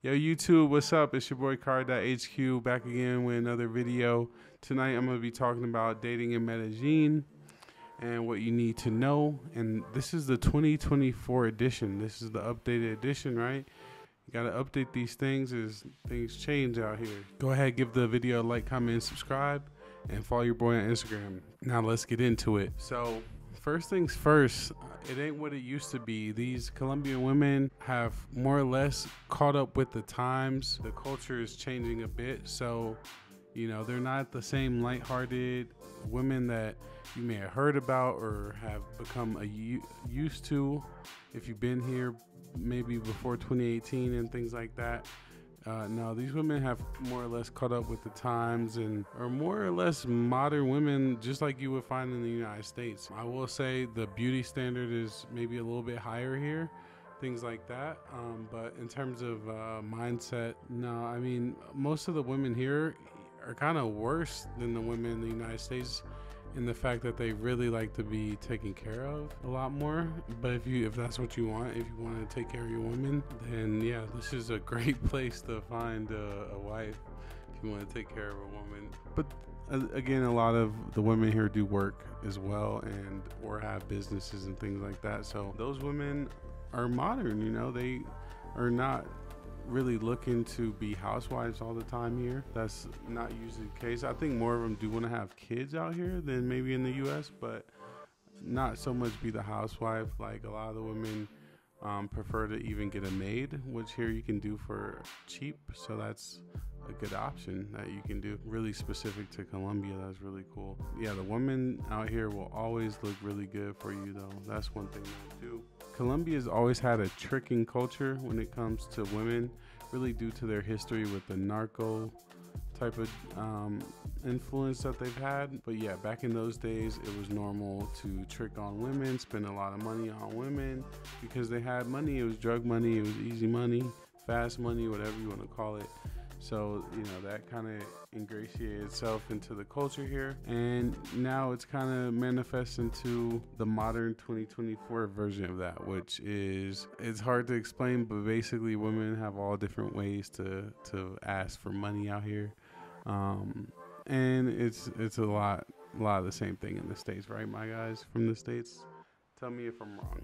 Yo YouTube, what's up? It's your boy Kari.HQ back again with another video. Tonight I'm going to be talking about dating in Medellin and what you need to know. And this is the 2024 edition. This is the updated edition, right? You got to update these things as things change out here. Go ahead, give the video a like, comment, and subscribe, and follow your boy on Instagram. Now let's get into it. So first things first, it ain't what it used to be. These Colombian women have more or less caught up with the times. The culture is changing a bit. So, you know, they're not the same lighthearted women that you may have heard about or have become used to if you've been here maybe before 2018 and things like that. No, these women have more or less caught up with the times and are more or less modern women, just like you would find in the United States. I will say the beauty standard is maybe a little bit higher here, things like that. But in terms of mindset, no, I mean, most of the women here are kind of worse than the women in the United States in the fact that they really like to be taken care of a lot more. But if that's what you want, if you want to take care of your woman, then yeah, this is a great place to find a wife if you want to take care of a woman. But again, a lot of the women here do work as well and or have businesses and things like that. So those women are modern, you know, they are not really looking to be housewives all the time here. That's not usually the case. I think more of them do want to have kids out here than maybe in the US, but not so much be the housewife. Like a lot of the women prefer to even get a maid, which here you can do for cheap. So that's a good option that you can do. Really specific to Colombia. That's really cool. Yeah, the women out here will always look really good for you though. That's one thing they do. Colombia's always had a tricking culture when it comes to women, really due to their history with the narco type of influence that they've had. But yeah, back in those days, it was normal to trick on women, spend a lot of money on women because they had money. It was drug money, it was easy money, fast money, whatever you want to call it. So, you know, that kind of ingratiated itself into the culture here. And now it's kind of manifests into the modern 2024 version of that, which is, it's hard to explain, but basically women have all different ways to ask for money out here. And it's a lot of the same thing in the States, right, my guys from the States? Tell me if I'm wrong.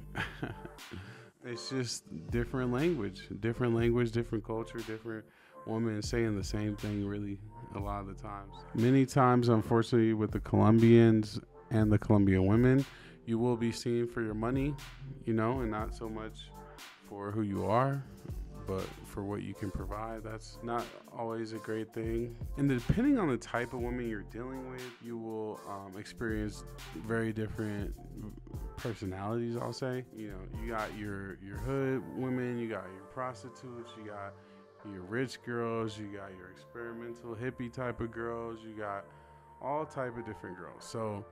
It's just different language, different culture, different women saying the same thing really a lot of the times. Many times, unfortunately, with the Colombians and the Colombian women, you will be seen for your money, you know, and not so much for who you are, but for what you can provide. That's not always a great thing. And depending on the type of woman you're dealing with, you will experience very different personalities, I'll say. You know, you got your hood women, you got your prostitutes, you got your rich girls, you got your experimental hippie type of girls, you got all type of different girls. So,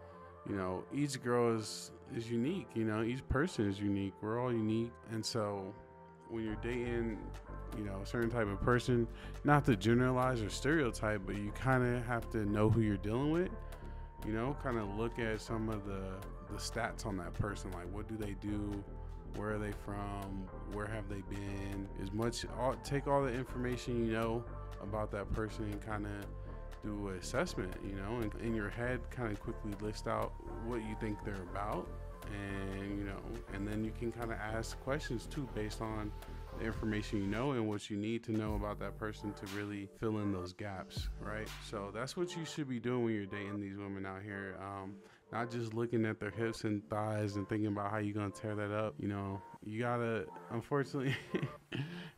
you know, each girl is unique, you know, each person is unique. We're all unique. And so when you're dating, you know, a certain type of person, not to generalize or stereotype, but you kind of have to know who you're dealing with, you know, kind of look at some of the stats on that person, like what do they do, where are they from, where have they been, take all the information you know about that person and kind of do an assessment, you know, and in your head kind of quickly list out what you think they're about. And you know, and then you can kind of ask questions too based on the information you know and what you need to know about that person to really fill in those gaps, right? So that's what you should be doing when you're dating these women out here. Not just looking at their hips and thighs and thinking about how you're gonna tear that up. You know, you gotta, unfortunately,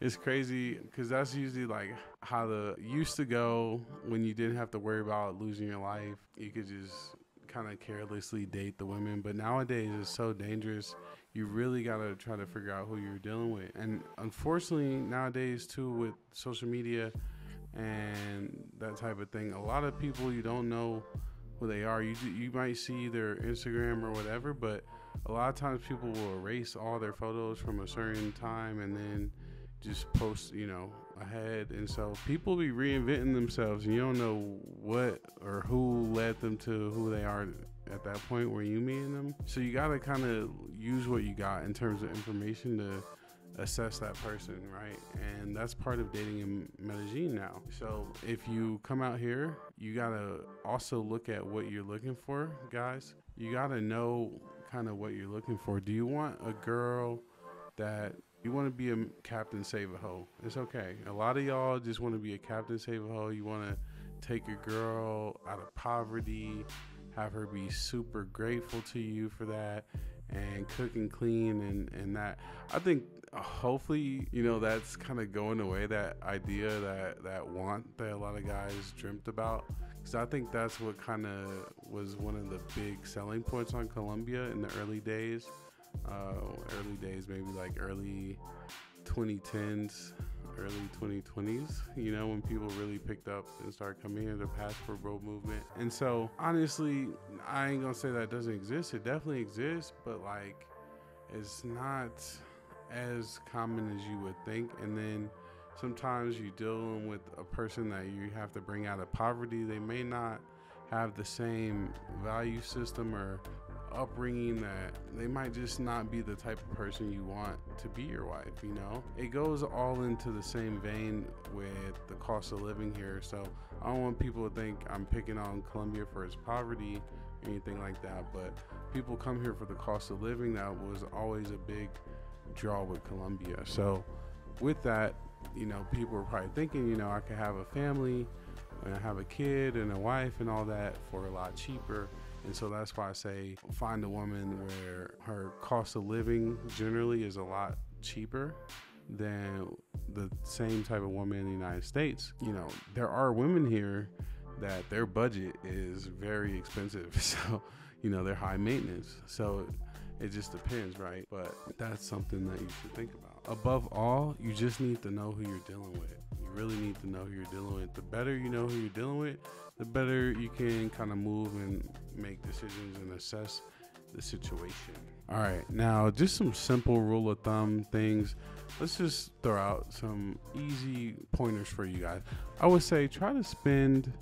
it's crazy because that's usually like how the used to go when you didn't have to worry about losing your life. You could just kind of carelessly date the women, but nowadays it's so dangerous. You really gotta try to figure out who you're dealing with. And unfortunately nowadays too, with social media and that type of thing, a lot of people you don't know who they are. You might see their Instagram or whatever, but a lot of times people will erase all their photos from a certain time and then just post, you know, ahead. And so people be reinventing themselves and you don't know what or who led them to who they are at that point where you meeting them. So you got to kind of use what you got in terms of information to assess that person, right? And that's part of dating in Medellin now. So if you come out here, you gotta also look at what you're looking for, guys. You gotta know kind of what you're looking for. Do you want a girl that you want to be a captain save a hoe? It's okay. A lot of y'all just want to be a captain save a hoe. You want to take your girl out of poverty, have her be super grateful to you for that, and cook and clean and that. I think hopefully, you know, that's kind of going away, that idea, that want that a lot of guys dreamt about. Because I think that's what kind of was one of the big selling points on Colombia in the early days. Maybe like early 2010s, early 2020s, you know, when people really picked up and started coming here, the passport bro movement. And so honestly, I ain't gonna say that doesn't exist. It definitely exists, but like it's not as common as you would think. And then sometimes you're dealing with a person that you have to bring out of poverty. They may not have the same value system or upbringing, that they might just not be the type of person you want to be your wife, you know. It goes all into the same vein with the cost of living here. So I don't want people to think I'm picking on Colombia for its poverty or anything like that, but people come here for the cost of living. That was always a big draw with Colombia. So with that, you know, people are probably thinking, you know, I could have a family and have a kid and a wife and all that for a lot cheaper. And so that's why I say find a woman where her cost of living generally is a lot cheaper than the same type of woman in the United States. You know, there are women here that their budget is very expensive. So, you know, they're high maintenance. So it just depends, right? But that's something that you should think about. Above all, you just need to know who you're dealing with. You really need to know who you're dealing with. The better you know who you're dealing with, the better you can kind of move and make decisions and assess the situation. All right, now just some simple rule of thumb things. Let's just throw out some easy pointers for you guys. I would say try to spend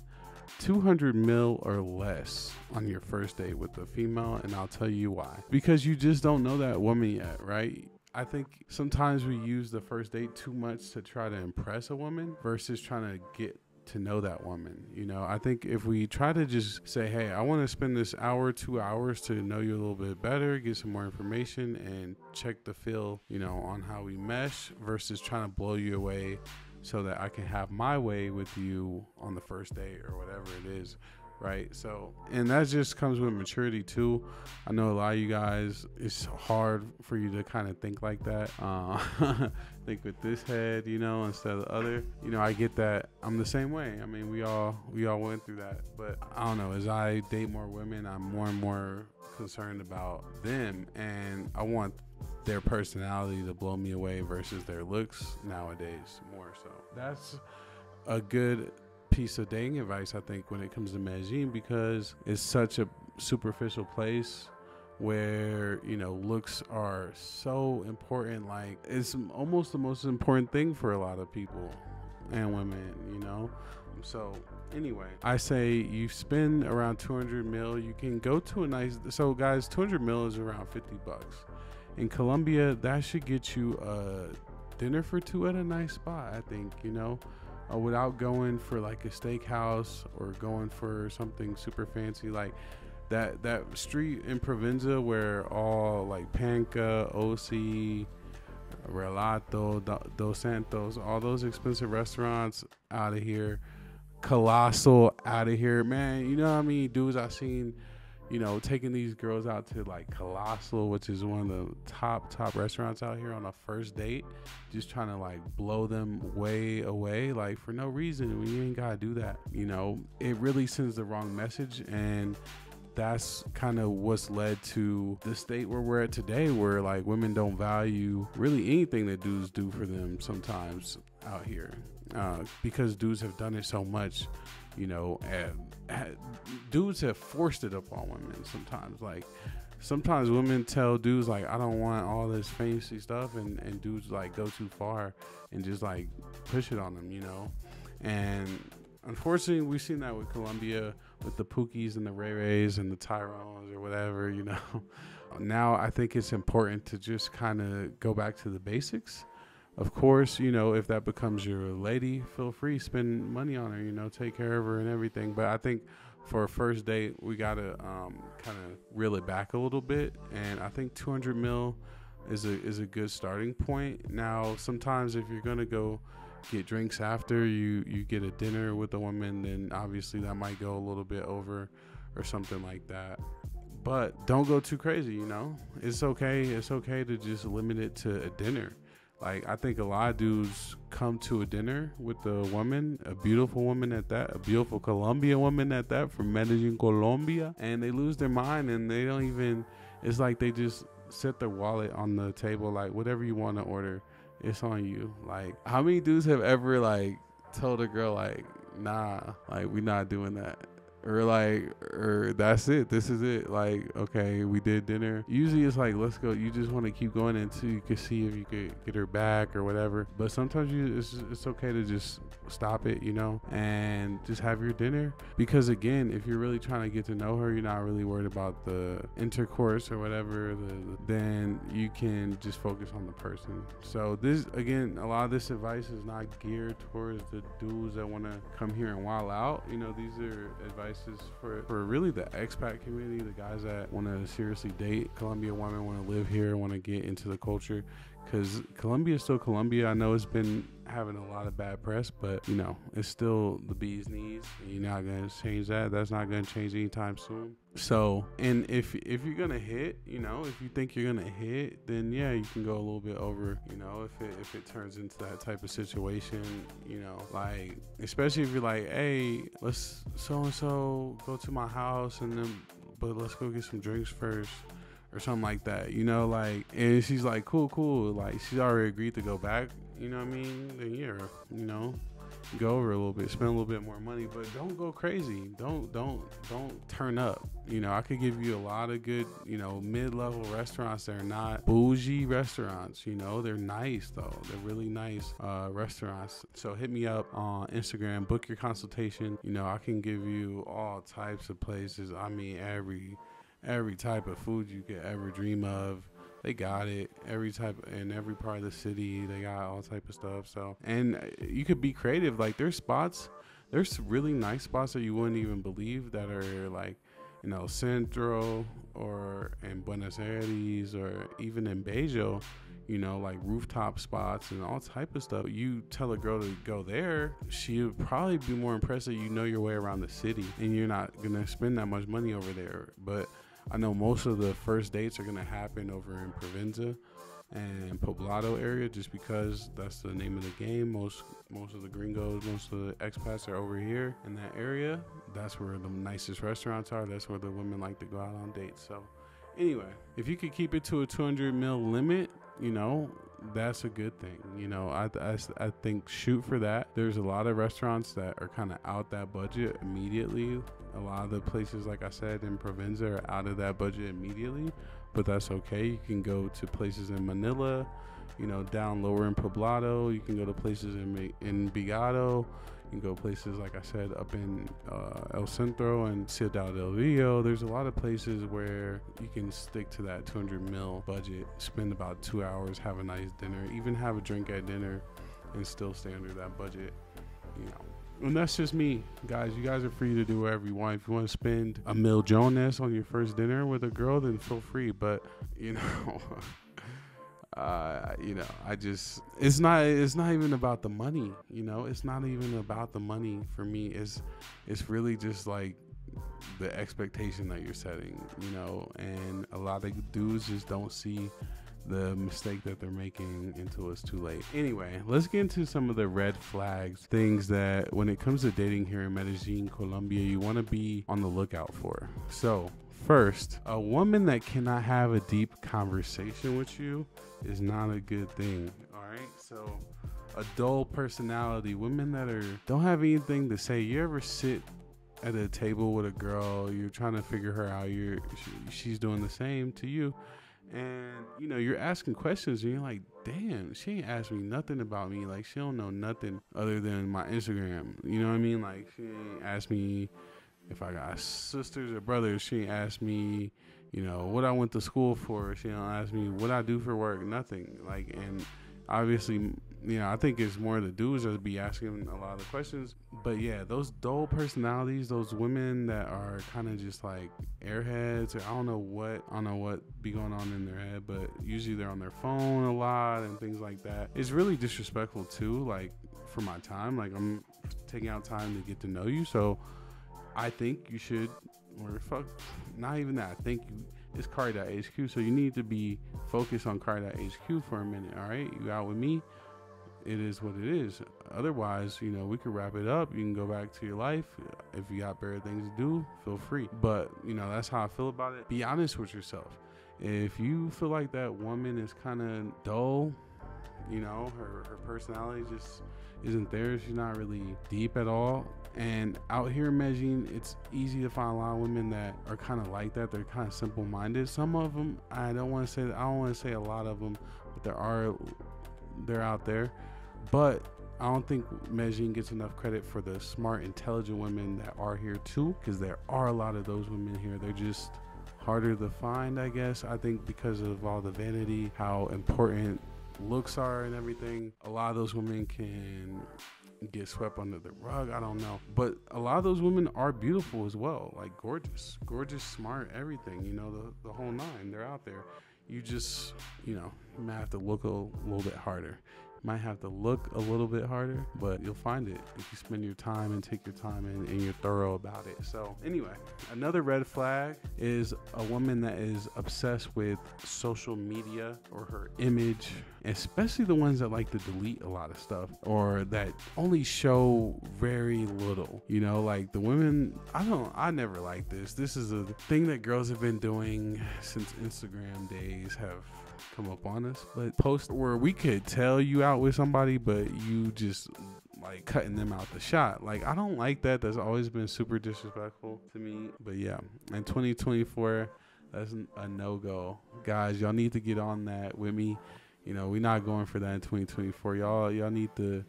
200 mil or less on your first date with a female, and I'll tell you why. Because you just don't know that woman yet, right? I think sometimes we use the first date too much to try to impress a woman versus trying to get to know that woman. You know, I think if we try to just say, hey, I want to spend this hour, 2 hours to know you a little bit better, get some more information and check the feel, you know, on how we mesh, versus trying to blow you away so that I can have my way with you on the first date or whatever it is. Right. So, and that just comes with maturity too. I know a lot of you guys, it's hard for you to kind of think like that. Think with this head, you know, instead of the other. You know, I get that. I'm the same way. I mean, we all went through that. But I don't know, as I date more women, I'm more and more concerned about them, and I want their personality to blow me away versus their looks nowadays more so. That's a good piece of dating advice, I think, when it comes to Medellin, because it's such a superficial place where, you know, looks are so important. Like, it's almost the most important thing for a lot of people and women, you know. So anyway, I say you spend around 200 mil. You can go to a nice, so guys, 200 mil is around 50 bucks. In Colombia, that should get you a dinner for two at a nice spot, I think, you know. Without going for like a steakhouse or going for something super fancy, like that street in Provenza where all like Panca, OC, Relato, Dos Santos, all those expensive restaurants out of here, Colossal out of here, man. You know how many dudes I've seen, you know, taking these girls out to like Colossal, which is one of the top restaurants out here, on a first date, just trying to like blow them way away, like for no reason. We ain't gotta do that, you know. It really sends the wrong message, and that's kind of what's led to the state where we're at today, where like women don't value really anything that dudes do for them sometimes out here, because dudes have done it so much, you know, and dudes have forced it upon women sometimes. Like, sometimes women tell dudes like, I don't want all this fancy stuff, and dudes like go too far and just like push it on them, you know. And unfortunately, we've seen that with Colombia, with the Pookies and the Ray Rays and the Tyrones or whatever, you know. Now I think it's important to just kind of go back to the basics Of course, you know, if that becomes your lady, feel free, spend money on her, you know, take care of her and everything. But I think for a first date, we got to kind of reel it back a little bit. And I think 200 mil is a good starting point. Now, sometimes if you're going to go get drinks after you get a dinner with a woman, then obviously that might go a little bit over or something like that. But don't go too crazy, you know. It's okay to just limit it to a dinner. Like, I think a lot of dudes come to a dinner with a woman, a beautiful woman at that, a beautiful Colombian woman at that, from Medellin, Colombia, and they lose their mind, and they don't even, it's like they just set their wallet on the table, like, whatever you want to order, it's on you. Like, how many dudes have ever, like, told a girl, like, nah, like, we're not doing that? Or that's it. This is it. Like, okay, we did dinner. Usually it's like, let's go. You just want to keep going until you can see if you could get her back or whatever. But sometimes it's okay to just stop it, you know, and just have your dinner. Because again, if you're really trying to get to know her, you're not really worried about the intercourse or whatever, then you can just focus on the person. So this, again, a lot of this advice is not geared towards the dudes that want to come here and wild out. You know, these are advices for really the expat community, the guys that want to seriously date Colombian women, want to live here, want to get into the culture. Because Colombia is still Colombia. I know it's been having a lot of bad press, but, you know, it's still the bee's knees. And you're not going to change that. That's not going to change anytime soon. So, and if you're going to hit, you know, if you think you're going to hit, then, yeah, you can go a little bit over, you know, if it turns into that type of situation, you know, like, especially if you're like, hey, let's so-and-so go to my house, and then, but let's go get some drinks first, or something like that, you know, like, and she's like, cool, like, she's already agreed to go back, you know what I mean, then yeah, you know, go over a little bit, spend a little bit more money, but don't go crazy, don't turn up, you know. I could give you a lot of good, you know, mid-level restaurants that are not bougie restaurants, you know, they're nice though, they're really nice restaurants. So hit me up on Instagram, book your consultation, you know, I can give you all types of places. I mean, every type of food you could ever dream of, they got it. Every type, in every part of the city, they got all type of stuff. So, and you could be creative. Like, there's really nice spots that you wouldn't even believe that are, like, you know, Centro or in Buenos Aires or even in 𝐥𝐤𝐬, you know, like rooftop spots and all type of stuff. You tell a girl to go there, she would probably be more impressed that you know your way around the city and you're not gonna spend that much money over there. But I know most of the first dates are gonna happen over in Provenza and Poblado area, just because that's the name of the game. Most of the gringos, most of the expats are over here in that area. That's where the nicest restaurants are. That's where the women like to go out on dates. So anyway, if you could keep it to a 200 mil limit, you know, that's a good thing. You know, I think shoot for that. There's a lot of restaurants that are kind of out that budget immediately. A lot of the places, like I said, in Provenza are out of that budget immediately, but that's okay. You can go to places in Manila, you know, down lower in Poblado. You can go to places in 𝐥𝐤𝐬. You can go places, like I said, up in El Centro and Ciudad del Rio. There's a lot of places where you can stick to that 200 mil budget, spend about 2 hours, have a nice dinner, even have a drink at dinner, and still stay under that budget, you know. And that's just me, guys. You guys are free to do whatever you want. If you want to spend a mil Jonas on your first dinner with a girl, then feel free. But, you know, you know, it's not even about the money, you know. It's not even about the money for me. It's really just like the expectation that you're setting, you know. And a lot of dudes just don't see the mistake that they're making until it's too late. Anyway, let's get into some of the red flags, things that when it comes to dating here in Medellin, Colombia, you want to be on the lookout for. So first, a woman that cannot have a deep conversation with you is not a good thing. All right, so a dull personality, women that don't have anything to say. You ever sit at a table with a girl, you're trying to figure her out, she's doing the same to you, and you know, you're asking questions and you're like, damn, she ain't asked me nothing about me. Like, she don't know nothing other than my Instagram, you know what I mean? Like, she ain't asked me if I got sisters or brothers. She ain't asked me, you know, what I went to school for. She don't ask me what I do for work. Nothing. Like, and Obviously, you know, I think it's more the dudes that be asking a lot of the questions. But yeah, those dull personalities, those women that are kind of just like airheads, or I don't know what be going on in their head, but usually they're on their phone a lot and things like that. It's really disrespectful too. Like, for my time, like, I'm taking out time to get to know you, so I think you should, or fuck, not even that. I think it's 𝐦𝐤𝐬𝐷, so you need to be focused on 𝐦𝐤𝐬 for a minute. All right, you out with me? It is what it is. Otherwise, you know, we could wrap it up. You can go back to your life. If you got better things to do, feel free. But, you know, that's how I feel about it. Be honest with yourself. If you feel like that woman is kind of dull, you know, her personality just isn't there, she's not really deep at all. And out here in Medellin, it's easy to find a lot of women that are kind of like that. They're kind of simple-minded. Some of them, I don't want to say a lot of them, but they're out there. But I don't think Medellin gets enough credit for the smart, intelligent women that are here too, because there are a lot of those women here. They're just harder to find, I guess. I think because of all the vanity, how important looks are and everything, a lot of those women can get swept under the rug. I don't know, but a lot of those women are beautiful as well, like gorgeous, smart, everything, you know, the whole nine. They're out there. You just, you know, you might have to look a little bit harder. Might have to look a little bit harder, but you'll find it if you spend your time and take your time and you're thorough about it. So anyway, another red flag is a woman that is obsessed with social media or her image, especially the ones that like to delete a lot of stuff or that only show very little. You know, like the women, I never liked this. This is a thing that girls have been doing since Instagram days have come up on us, but post where we could tell you out with somebody, but you just like cutting them out the shot. Like, I don't like that. That's always been super disrespectful to me. But yeah, in 2024, that's a no-go. Guys, y'all need to get on that with me. You know, we're not going for that in 2024. Y'all need to,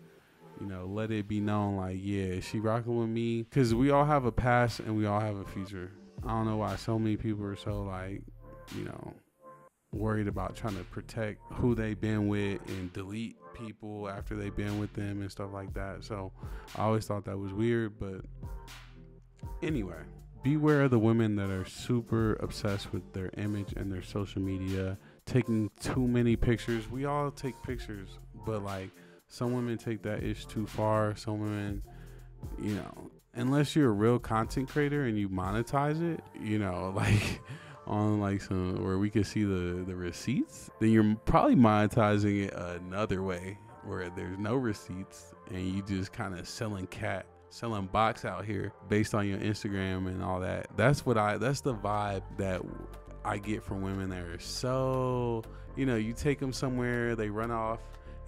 you know, let it be known, like, yeah, she rocking with me, because we all have a past and we all have a future. I don't know why so many people are so, like, you know, worried about trying to protect who they've been with and delete people after they've been with them and stuff like that. So I always thought that was weird. But anyway, beware of the women that are super obsessed with their image and their social media, taking too many pictures. We all take pictures, but like, some women take that ish too far. Some women, you know, unless you're a real content creator and you monetize it, you know, like on like some where we can see the receipts, then you're probably monetizing it another way where there's no receipts and you just kind of selling box out here based on your Instagram and all that. That's the vibe that I get from women that are so, you know, you take them somewhere, they run off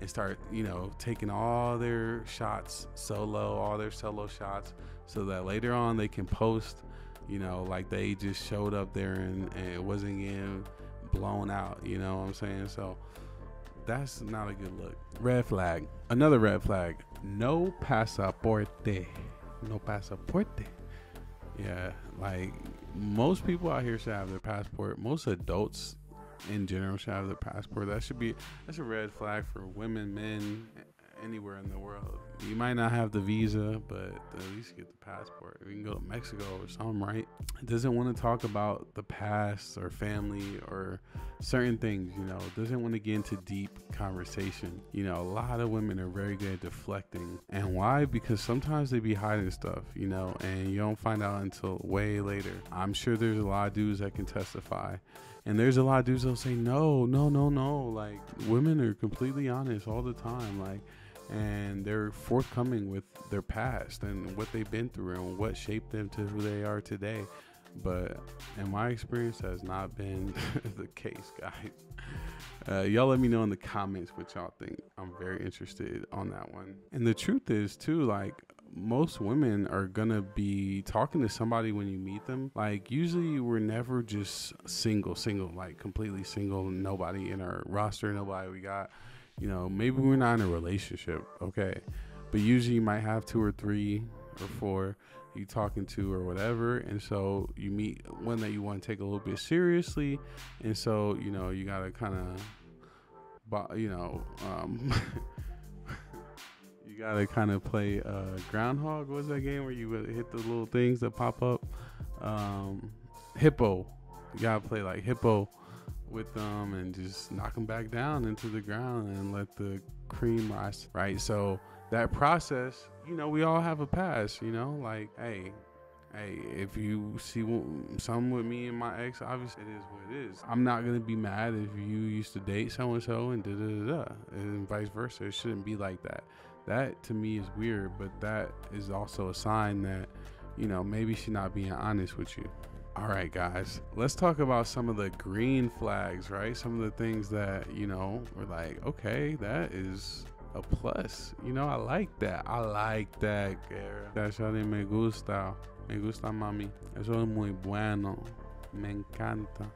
and start, you know, taking all their shots all their solo shots, so that later on they can post, you know, like they just showed up there and it wasn't getting blown out, you know what I'm saying? So that's not a good look. Red flag. Another red flag. No pasaporte. Yeah, like most people out here should have their passport. Most adults in general should have their passport. That's a red flag for women, men, anywhere in the world. You might not have the visa, but at least get the passport. We can go to Mexico or something, right? It doesn't want to talk about the past or family or certain things, you know. It doesn't want to get into deep conversation. You know, a lot of women are very good at deflecting. And why? Because sometimes they be hiding stuff, you know, and you don't find out until way later. I'm sure there's a lot of dudes that can testify. And there's a lot of dudes that'll say, no. Like, women are completely honest all the time. Like, and they're forthcoming with their past and what they've been through and what shaped them to who they are today. But in my experience, that has not been the case, guys. Y'all let me know in the comments what y'all think. I'm very interested on that one. And the truth is too, like, most women are gonna be talking to somebody when you meet them. Like, usually we're never just single, like completely single, nobody in our roster, nobody we got. You know, maybe we're not in a relationship, okay, but usually you might have 2 or 3 or 4 you talking to or whatever, and so you meet one that you want to take a little bit seriously, and so, you know, you gotta kind of you know, you gotta kind of play groundhog. What's that game where you hit the little things that pop up? Hippo. You gotta play like hippo with them and just knock them back down into the ground and let the cream rise, right? So that process, you know, we all have a past, you know, like, hey, if you see something with me and my ex, obviously it is what it is. I'm not gonna be mad if you used to date so-and-so and da-da-da-da, and vice versa. It shouldn't be like that. That to me is weird, but that is also a sign that, you know, maybe she's not being honest with you. All right, guys, let's talk about some of the green flags, right? Some of the things that, you know, we're like, okay, that is a plus. You know, I like that. I like that, girl. That shawty me gusta. Me gusta, mami. Eso es muy bueno. Me encanta.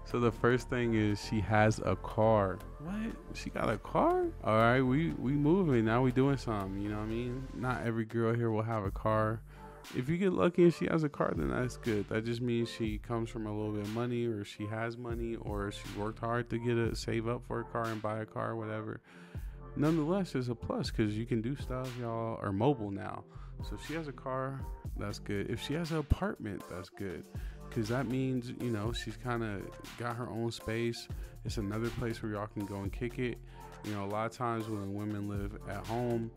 So the first thing is she has a car. What? She got a car? All right, we moving. Now we doing something, you know what I mean? Not every girl here will have a car. If you get lucky and she has a car, then that's good. That just means she comes from a little bit of money, or she has money, or she worked hard to save up for a car and buy a car, whatever. Nonetheless, it's a plus because you can do stuff. Y'all are mobile now. So if she has a car, that's good. If she has an apartment, that's good, because that means, you know, she's kind of got her own space. It's another place where y'all can go and kick it. You know, a lot of times when women live at home,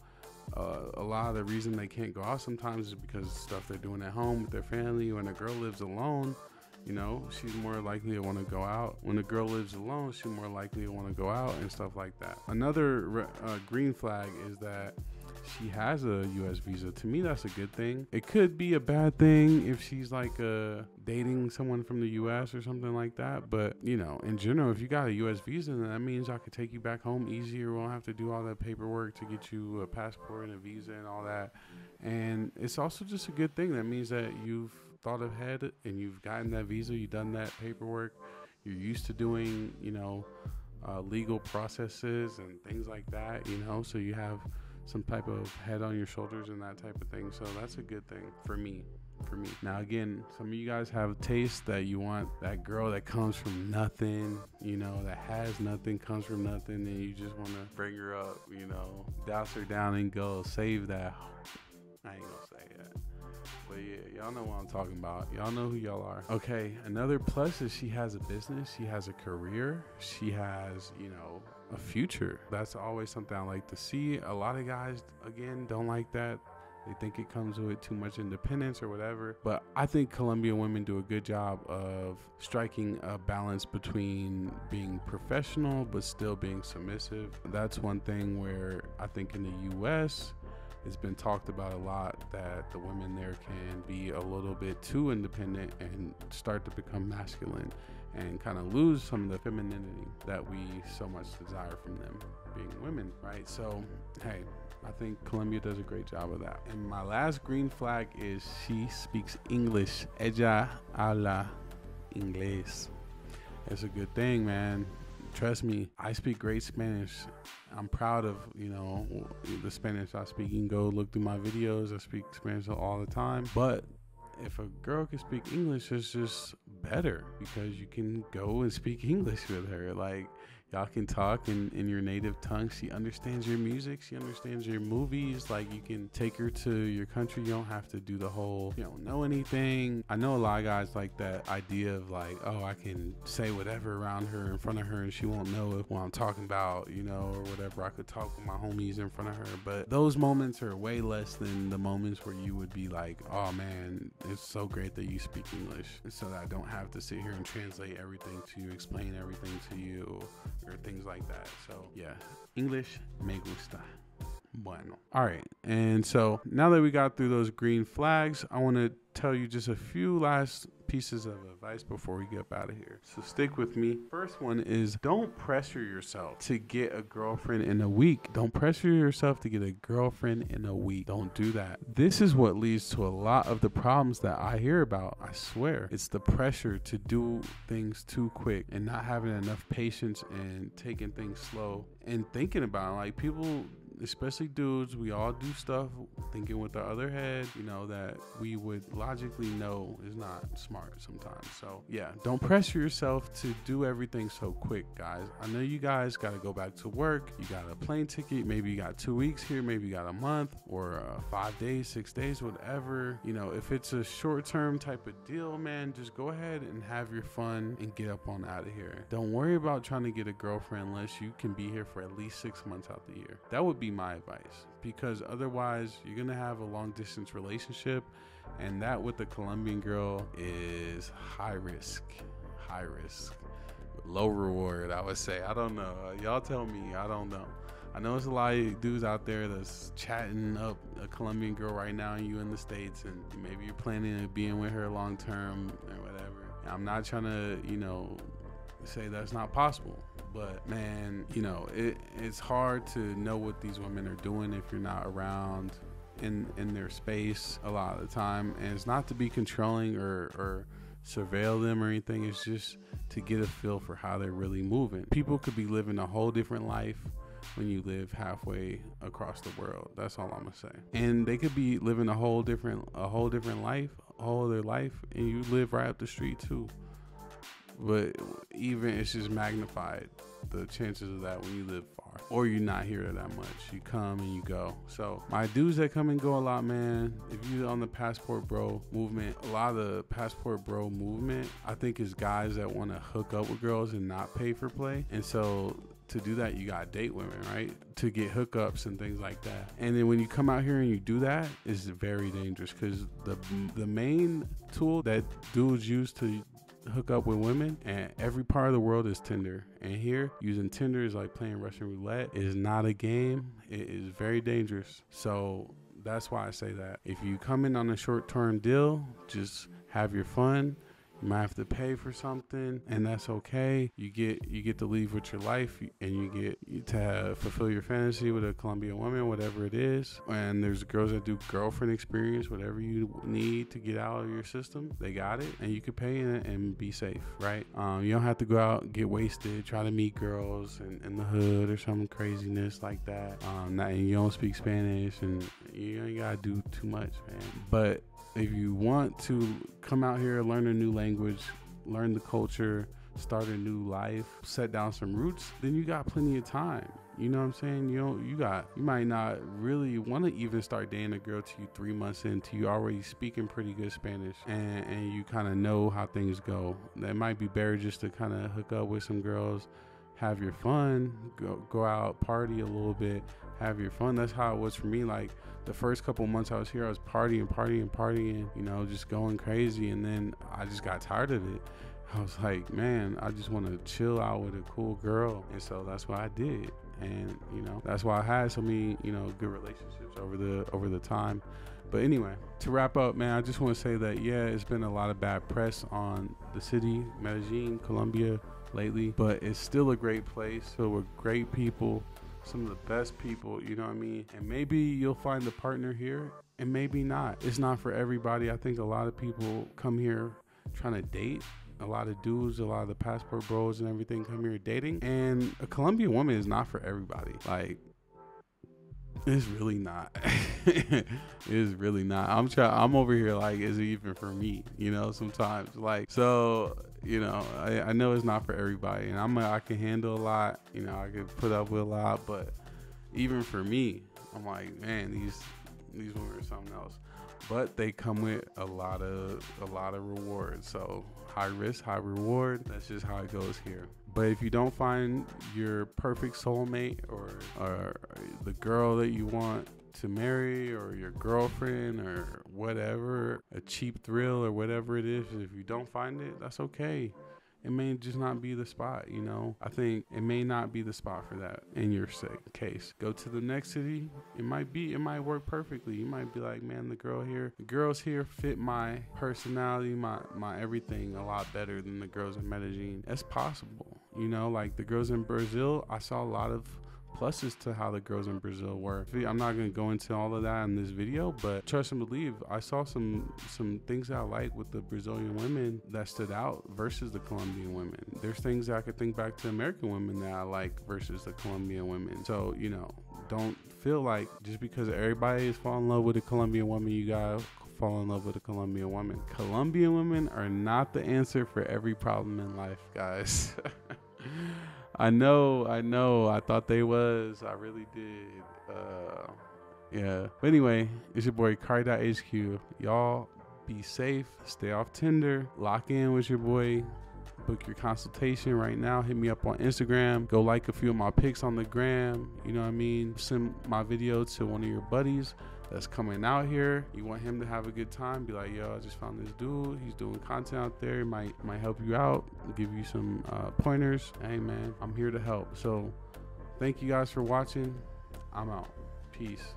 a lot of the reason they can't go out sometimes is because of stuff they're doing at home with their family. When a girl lives alone, you know, she's more likely to want to go out. When a girl lives alone, she's more likely to want to go out and stuff like that. Another green flag is that she has a U.S. visa. To me, that's a good thing. It could be a bad thing if she's like dating someone from the U.S. or something like that. But, you know, in general, if you got a U.S. visa, then that means I could take you back home easier. We won't have to do all that paperwork to get you a passport and a visa and all that. And it's also just a good thing. That means that you've thought ahead and you've gotten that visa, you've done that paperwork. You're used to doing, you know, legal processes and things like that, you know, so you have some type of head on your shoulders and that type of thing. So that's a good thing for me. Now, again, some of you guys have taste that you want that girl that comes from nothing, you know, that has nothing, comes from nothing, and you just want to bring her up, you know, douse her down and go save that. I ain't gonna say that. But yeah, y'all know what I'm talking about. Y'all know who y'all are. Okay, another plus is she has a business. She has a career. She has, you know, a future. That's always something I like to see. A lot of guys, again, don't like that. They think it comes with too much independence or whatever. But I think Colombian women do a good job of striking a balance between being professional but still being submissive. That's one thing where I think in the U.S., it's been talked about a lot that the women there can be a little bit too independent and start to become masculine and kind of lose some of the femininity that we so much desire from them being women, right? So, hey, I think Colombia does a great job of that. And my last green flag is she speaks English. Ella habla inglés. It's a good thing, man. Trust me, I speak great Spanish. I'm proud of, you know, the Spanish I speak. You can go look through my videos. I speak Spanish all the time. But if a girl can speak English, it's just better because you can go and speak English with her. Like, y'all can talk in your native tongue. She understands your music. She understands your movies. Like, you can take her to your country. You don't have to do the whole, you don't know anything. I know a lot of guys like that idea of like, oh, I can say whatever around her, in front of her, and she won't know what I'm talking about, you know, or whatever. I could talk with my homies in front of her. But those moments are way less than the moments where you would be like, oh man, it's so great that you speak English, so that I don't have to sit here and translate everything to you, explain everything to you, or things like that. So yeah, English me gusta. Bueno. All right, and so now that we got through those green flags, I want to tell you just a few last pieces of advice before we get up out of here. So stick with me. First one is, don't pressure yourself to get a girlfriend in a week. Don't pressure yourself to get a girlfriend in a week. Don't do that. This is what leads to a lot of the problems that I hear about. I swear, it's the pressure to do things too quick and not having enough patience and taking things slow and thinking about it. Like, people especially dudes, we all do stuff thinking with the other head, you know, that we would logically know is not smart sometimes. So yeah, don't pressure yourself to do everything so quick, guys. I know you guys got to go back to work. You got a plane ticket. Maybe you got 2 weeks here. Maybe you got a month or 5 days, 6 days, whatever. You know, if it's a short-term type of deal, man, just go ahead and have your fun and get up on out of here. Don't worry about trying to get a girlfriend unless you can be here for at least 6 months out the year. That would be my advice, because otherwise you're gonna have a long-distance relationship, and that with the Colombian girl is high risk, low reward, I would say. I don't know. Y'all tell me. I don't know. I know there's a lot of dudes out there that's chatting up a Colombian girl right now, and you in the States, and maybe you're planning on being with her long term or whatever. I'm not trying to, you know, say that's not possible, but man, you know, it's hard to know what these women are doing if you're not around in their space a lot of the time. And it's not to be controlling or surveil them or anything. It's just to get a feel for how they're really moving. People could be living a whole different life when you live halfway across the world. That's all I'm gonna say. And they could be living a whole different life, all their life, and you live right up the street too. But even it's just magnified, the chances of that when you live far or you're not here that much. You come and you go. So my dudes that come and go a lot, man, if you're on the passport bro movement, a lot of the passport bro movement, I think, is guys that want to hook up with girls and not pay for play. And so to do that, you gotta date women, right? To get hookups and things like that. And then when you come out here and you do that, it's very dangerous, because the main tool that dudes use to hook up with women and every part of the world is Tinder. And here, using Tinder is like playing Russian roulette. It is not a game. It is very dangerous. So that's why I say that if you come in on a short-term deal, just have your fun. You might have to pay for something, and that's okay. You get to leave with your life, and you get to fulfill your fantasy with a Colombian woman, whatever it is. And there's girls that do girlfriend experience, whatever you need to get out of your system, they got it, and you can pay and be safe, right? You don't have to go out and get wasted, try to meet girls in the hood or some craziness like that. And you don't speak Spanish, and you ain't gotta do too much, man. But if you want to come out here, learn a new language, learn the culture, start a new life, set down some roots, then you got plenty of time. You know what I'm saying? You might not really want to even start dating a girl till you 3 months into you already speaking pretty good Spanish, and you kind of know how things go. That might be better just to kind of hook up with some girls, have your fun, go out, party a little bit, have your fun. That's how it was for me. Like the first couple months I was here, I was partying, you know, just going crazy. And then I just got tired of it. I was like, man, I just want to chill out with a cool girl. And so that's what I did. And, you know, that's why I had so many, you know, good relationships over the time. But anyway, to wrap up, man, I just want to say that, yeah, it's been a lot of bad press on the city, Medellin, Colombia, lately, but it's still a great place filled with great people, some of the best people, you know what I mean? And maybe you'll find a partner here, and maybe not. It's not for everybody. I think a lot of people come here trying to date. A lot of dudes, a lot of the passport bros and everything come here dating, and a Colombian woman is not for everybody. Like, it's really not. It's really not. I'm over here like, is it even for me? You know, sometimes, like, so, you know, I know it's not for everybody, and I can handle a lot. You know, I can put up with a lot, but even for me, I'm like, man, these women are something else. But they come with a lot of rewards. So high risk, high reward. That's just how it goes here. But if you don't find your perfect soulmate or the girl that you want to marry, or your girlfriend, or whatever, a cheap thrill or whatever it is, if you don't find it, that's okay. It may just not be the spot, you know. I think it may not be the spot for that in your case. Go to the next city. It might work perfectly. You might be like, man, the girls here fit my personality, my everything a lot better than the girls in Medellin. That's possible. You know, like the girls in Brazil, I saw a lot of pluses to how the girls in Brazil were. I'm not going to go into all of that in this video, but trust and believe, I saw some things that I like with the Brazilian women that stood out versus the Colombian women. There's things that I could think back to American women that I like versus the Colombian women. So, you know, don't feel like just because everybody is falling in love with a Colombian woman, you gotta fall in love with a Colombian woman. Colombian women are not the answer for every problem in life, guys. I know. I thought they was. I really did. Yeah. But anyway, it's your boy Kari.HQ. Y'all be safe. Stay off Tinder. Lock in with your boy. Book your consultation right now. Hit me up on Instagram. Go like a few of my pics on the gram. You know what I mean? Send my video to one of your buddies that's coming out here. You want him to have a good time. Be like, yo, I just found this dude. He's doing content out there. It might help you out. Give you some pointers. Hey, man, I'm here to help. So thank you guys for watching. I'm out. Peace.